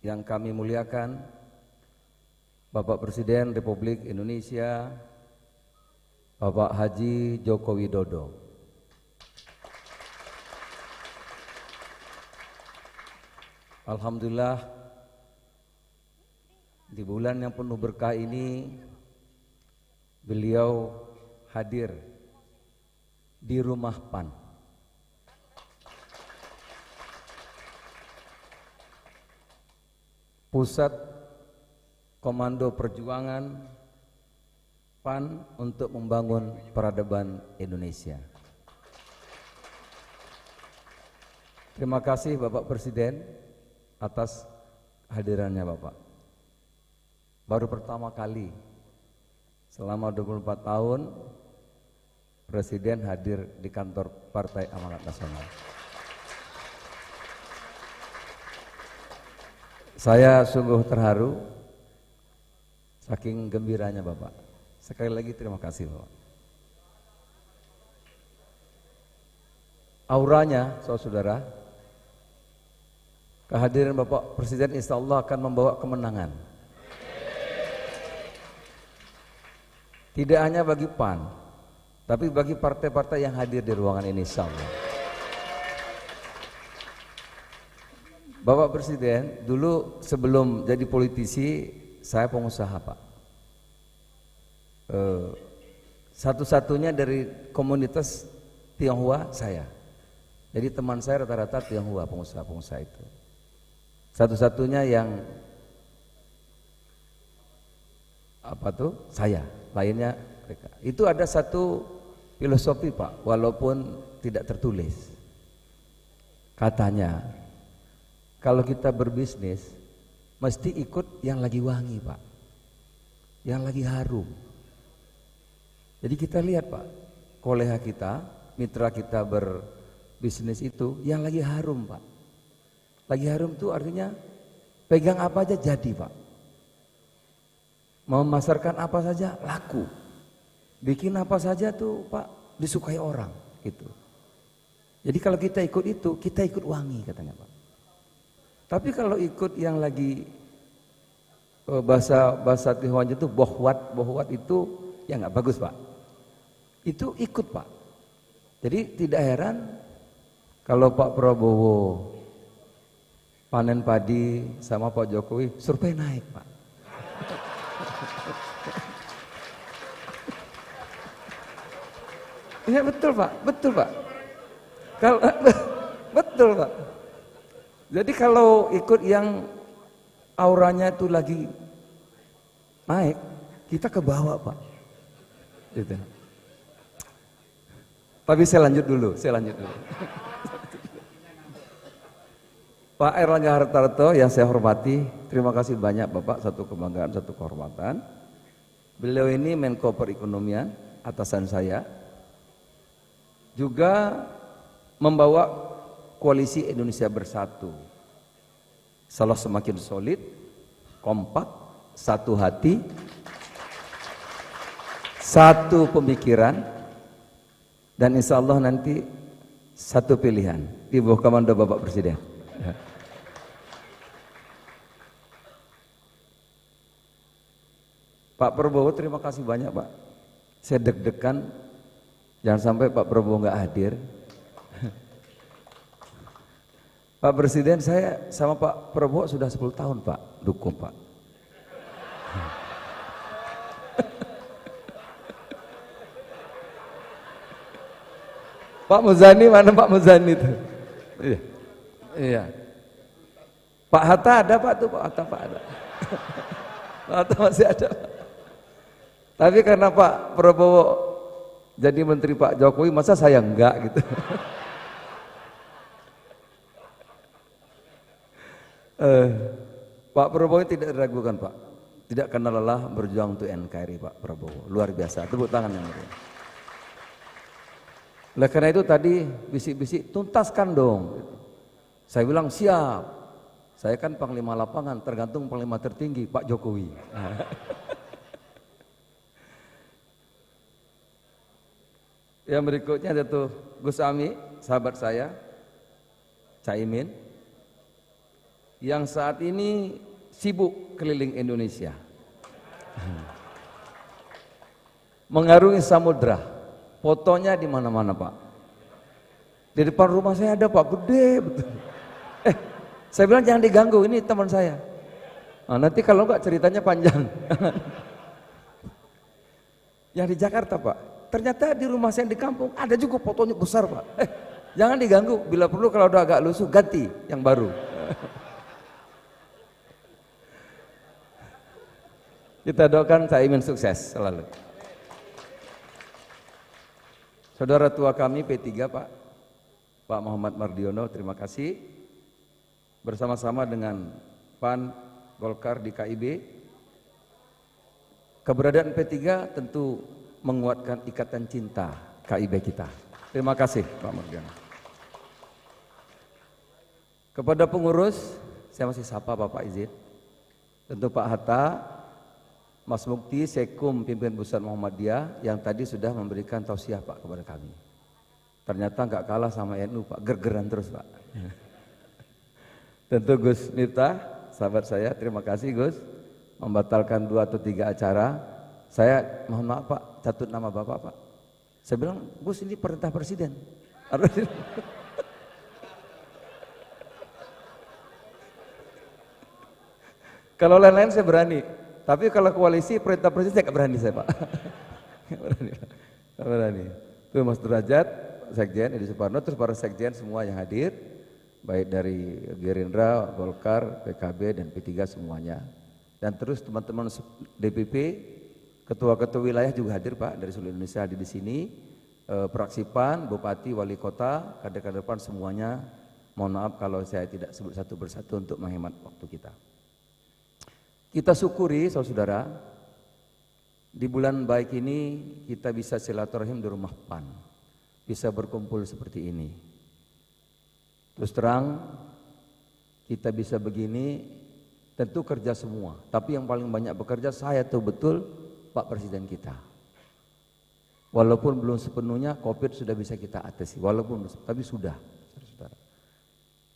yang kami muliakan Bapak Presiden Republik Indonesia, Bapak Haji Joko Widodo. Alhamdulillah, di bulan yang penuh berkah ini beliau hadir di rumah PAN. Pusat Komando Perjuangan PAN untuk membangun peradaban Indonesia. Terima kasih Bapak Presiden atas hadirannya Bapak. Baru pertama kali selama 24 tahun Presiden hadir di kantor Partai Amanat Nasional. Saya sungguh terharu, saking gembiranya Bapak. Sekali lagi terima kasih Bapak. Auranya, saudara, kehadiran Bapak Presiden insya Allah akan membawa kemenangan. Tidak hanya bagi PAN, tapi bagi partai-partai yang hadir di ruangan ini insya Allah. Bapak Presiden, dulu sebelum jadi politisi, saya pengusaha Pak. Satu-satunya dari komunitas Tionghoa saya. Jadi teman saya rata-rata Tionghoa, pengusaha-pengusaha itu. Satu-satunya yang saya, lainnya mereka. Itu ada satu filosofi Pak, walaupun tidak tertulis. Katanya, kalau kita berbisnis mesti ikut yang lagi wangi Pak, yang lagi harum. Jadi kita lihat Pak, kolega kita, mitra kita berbisnis itu yang lagi harum Pak. Lagi harum itu artinya pegang apa aja jadi Pak. Memasarkan apa saja laku. Bikin apa saja tuh Pak disukai orang gitu. Jadi kalau kita ikut itu, kita ikut wangi katanya Pak. Tapi kalau ikut yang lagi bahasa Tionghoa itu bohwat itu ya nggak bagus Pak. Itu ikut Pak. Jadi tidak heran kalau Pak Prabowo panen padi sama Pak Jokowi survei naik Pak. Ya betul Pak, betul Pak. Kalau betul Pak. Jadi kalau ikut yang auranya itu lagi naik, kita ke bawah Pak. Gitu. Tapi saya lanjut dulu. Pak Erlangga Hartarto yang saya hormati, terima kasih banyak Bapak, satu kebanggaan, satu kehormatan. Beliau ini Menko Perekonomian, atasan saya. Juga membawa Koalisi Indonesia Bersatu. Salah semakin solid, kompak, satu hati, satu pemikiran, dan insya Allah nanti satu pilihan di bawah komando Bapak Presiden. Pak Prabowo terima kasih banyak Pak. Saya deg-degan jangan sampai Pak Prabowo nggak hadir. Pak Presiden, saya sama Pak Prabowo sudah 10 tahun Pak, dukung Pak. Pak Muzani, mana Pak Muzani itu? Iya. Pak Hatta ada Pak tuh, Pak Hatta ada. Pak Hatta masih ada Pak. Tapi karena Pak Prabowo jadi menteri Pak Jokowi, masa saya enggak gitu. Pak Prabowo tidak diragukan Pak, tidak kenal lelah berjuang untuk NKRI Pak Prabowo, luar biasa, tepuk tangan yang meriah. Oleh karena itu tadi bisik-bisik tuntaskan dong. Saya bilang siap, saya kan panglima lapangan, tergantung panglima tertinggi Pak Jokowi. Yang berikutnya ada tuh Gus Ami, sahabat saya, Caimin. yang saat ini sibuk keliling Indonesia, mengarungi samudra. Fotonya di mana-mana Pak. Di depan rumah saya ada Pak, gede betul. Saya bilang jangan diganggu, ini teman saya. Nah, nanti kalau enggak ceritanya panjang. Yang di Jakarta Pak, ternyata di rumah saya di kampung ada juga fotonya besar Pak. Jangan diganggu, bila perlu kalau udah agak lusuh ganti yang baru. Kita doakan Caimin sukses selalu. Saudara tua kami P3 Pak Muhammad Mardiono, terima kasih. Bersama-sama dengan PAN, Golkar di KIB, keberadaan P3 tentu menguatkan ikatan cinta KIB kita. Terima kasih Pak Mardiono. Kepada pengurus, saya masih sapa Bapak izin. Tentu Pak Hatta, Mas Mukti, Sekum pimpinan pusat Muhammadiyah yang tadi sudah memberikan tausiah Pak kepada kami. Ternyata nggak kalah sama NU Pak, gergeran terus Pak. Tentu Gus Miftah, sahabat saya, terima kasih Gus, membatalkan 2 atau 3 acara. Saya mohon maaf Pak, catut nama Bapak Pak. Saya bilang, Gus ini perintah Presiden. Kalau lain-lain saya berani. Tapi kalau koalisi perintah presiden saya nggak berani saya Pak. Nggak berani. Itu Mas Derajat, Sekjen Edi Suparno, terus para Sekjen semua yang hadir, baik dari Gerindra, Golkar, PKB dan P3 semuanya. Dan terus teman-teman DPP, ketua-ketua wilayah juga hadir Pak, dari seluruh Indonesia hadir di sini. Fraksi PAN, Bupati, Wali Kota, kader-kader PAN semuanya. Mohon maaf kalau saya tidak sebut satu persatu untuk menghemat waktu kita. Kita syukuri saudara, di bulan baik ini kita bisa silaturahim di rumah PAN, bisa berkumpul seperti ini. Terus terang, kita bisa begini, tentu kerja semua. Tapi yang paling banyak bekerja saya tahu betul Pak Presiden kita. Walaupun belum sepenuhnya COVID sudah bisa kita atasi, walaupun tapi sudah, saudara.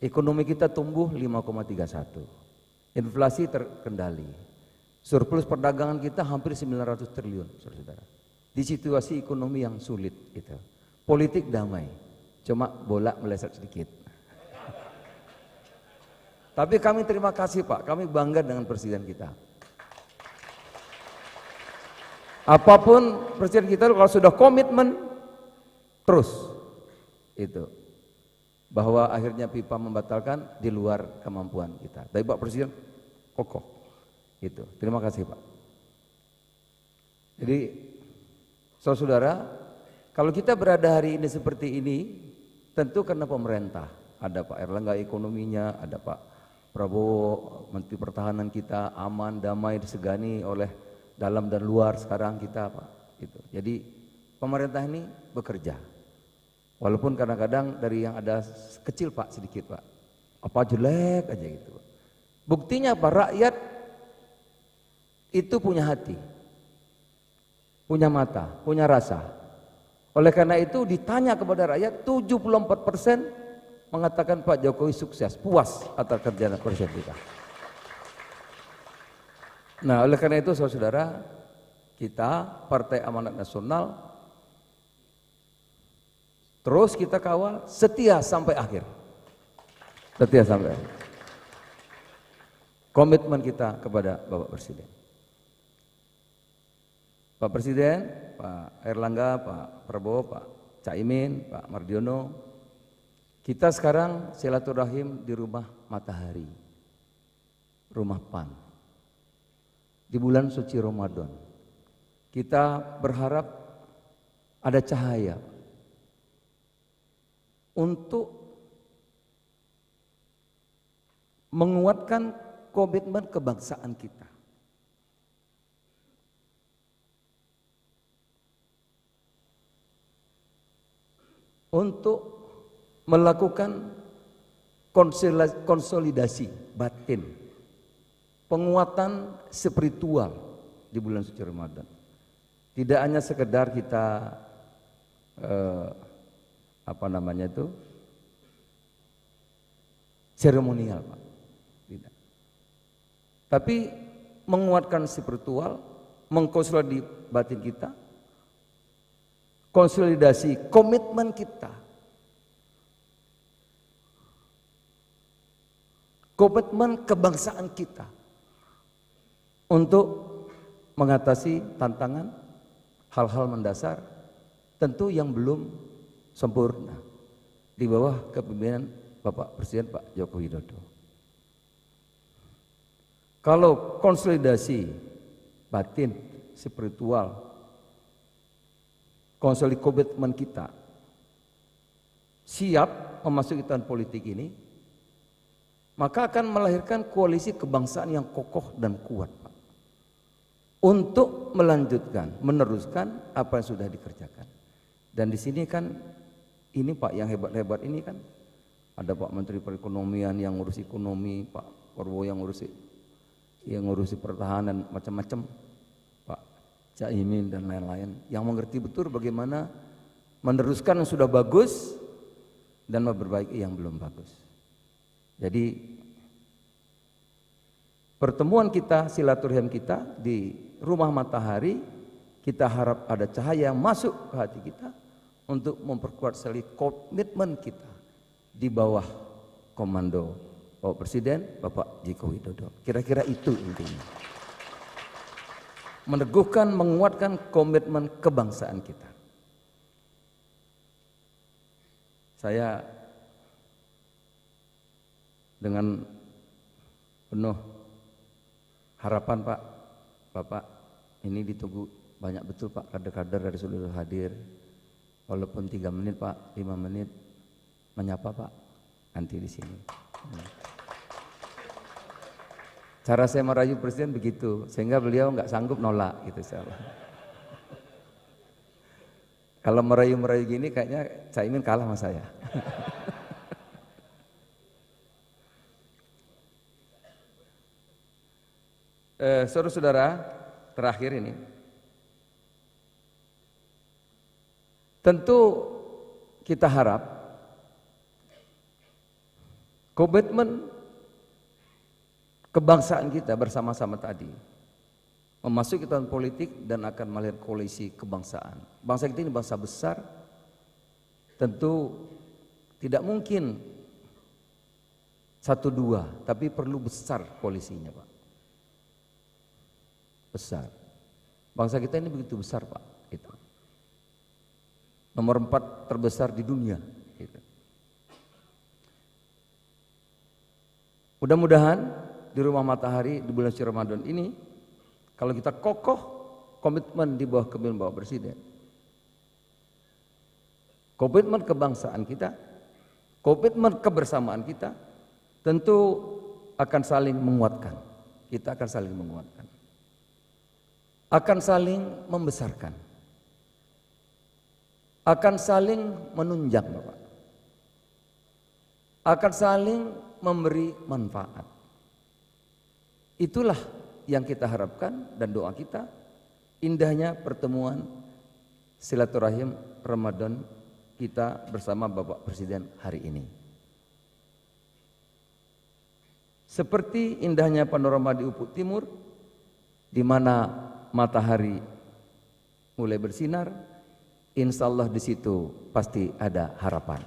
Ekonomi kita tumbuh 5,31. Inflasi terkendali, surplus perdagangan kita hampir 900 triliun, saudara. Di situasi ekonomi yang sulit, gitu. Politik damai, cuma bola meleset sedikit. Tapi kami terima kasih Pak, kami bangga dengan presiden kita. Apapun presiden kita kalau sudah komitmen terus, itu. Bahwa akhirnya pipa membatalkan di luar kemampuan kita. Tapi Pak Presiden kokoh. Itu. Terima kasih Pak. Jadi saudara, kalau kita berada hari ini seperti ini, tentu karena pemerintah. Ada Pak Erlangga ekonominya, ada Pak Prabowo Menteri Pertahanan kita aman, damai, disegani oleh dalam dan luar sekarang kita Pak. Gitu. Jadi pemerintah ini bekerja. Walaupun kadang-kadang dari yang ada kecil Pak, sedikit Pak, apa jelek aja gitu Pak. Buktinya Pak, rakyat itu punya hati, punya mata, punya rasa. Oleh karena itu ditanya kepada rakyat, 74% mengatakan Pak Jokowi sukses, puas atas kerja presiden kita. Nah oleh karena itu saudara, kita Partai Amanat Nasional terus kita kawal, setia sampai akhir. Setia sampai akhir. Komitmen kita kepada Bapak Presiden. Pak Presiden, Pak Erlangga, Pak Prabowo, Pak Caimin, Pak Mardiono, kita sekarang silaturahim di rumah Matahari, rumah PAN. Di bulan suci Ramadan, kita berharap ada cahaya untuk menguatkan komitmen kebangsaan kita. Untuk melakukan konsolidasi batin, penguatan spiritual di bulan suci Ramadan. Tidak hanya sekedar kita seremonial Pak. Tapi menguatkan spiritual, mengkonsolidasi batin kita, konsolidasi komitmen kita, komitmen kebangsaan kita untuk mengatasi tantangan hal-hal mendasar tentu yang belum sempurna di bawah kepemimpinan Bapak Presiden Pak Joko Widodo. Kalau konsolidasi batin, spiritual, konsolidasi komitmen kita siap memasuki tahun politik ini, maka akan melahirkan koalisi kebangsaan yang kokoh dan kuat, Pak, untuk melanjutkan, meneruskan apa yang sudah dikerjakan. Dan di sini kan ini Pak yang hebat-hebat ini kan ada Pak Menteri Perekonomian yang ngurusi ekonomi, Pak Prabowo yang ngurusi pertahanan, macam-macam, Pak Caimin dan lain-lain, yang mengerti betul bagaimana meneruskan yang sudah bagus dan memperbaiki yang belum bagus. Jadi pertemuan kita, silaturahim kita di Rumah Matahari, kita harap ada cahaya yang masuk ke hati kita untuk memperkuat sekali komitmen kita di bawah komando Bapak Presiden Bapak Joko Widodo. Kira-kira itu intinya. Meneguhkan, menguatkan komitmen kebangsaan kita. Saya dengan penuh harapan Pak, Bapak, ini ditunggu banyak betul Pak, kader-kader dari seluruh hadir. Walaupun 3 menit Pak, 5 menit menyapa Pak nanti di sini. Cara saya merayu Presiden begitu, sehingga beliau nggak sanggup nolak gitu insyaallah. Kalau merayu-merayu gini kayaknya Caimin kalah sama saya. Saudara-saudara, terakhir ini, tentu kita harap komitmen kebangsaan kita bersama-sama tadi memasuki tahun politik dan akan melihat koalisi kebangsaan. Bangsa kita ini bangsa besar, tentu tidak mungkin 1-2, tapi perlu besar koalisinya Pak. Besar. Bangsa kita ini begitu besar Pak. Gitu. Nomor 4 terbesar di dunia. Gitu. Mudah-mudahan di Rumah Matahari di bulan suci Ramadan ini, kalau kita kokoh komitmen di bawah kepemimpinan Bapak Presiden, komitmen kebangsaan kita, komitmen kebersamaan kita, tentu akan saling menguatkan. Kita akan saling menguatkan, akan saling membesarkan, akan saling menunjang Bapak, akan saling memberi manfaat. Itulah yang kita harapkan dan doa kita, indahnya pertemuan silaturahim Ramadan kita bersama Bapak Presiden hari ini. Seperti indahnya panorama di ufuk timur, di mana matahari mulai bersinar, insya Allah di situ pasti ada harapan.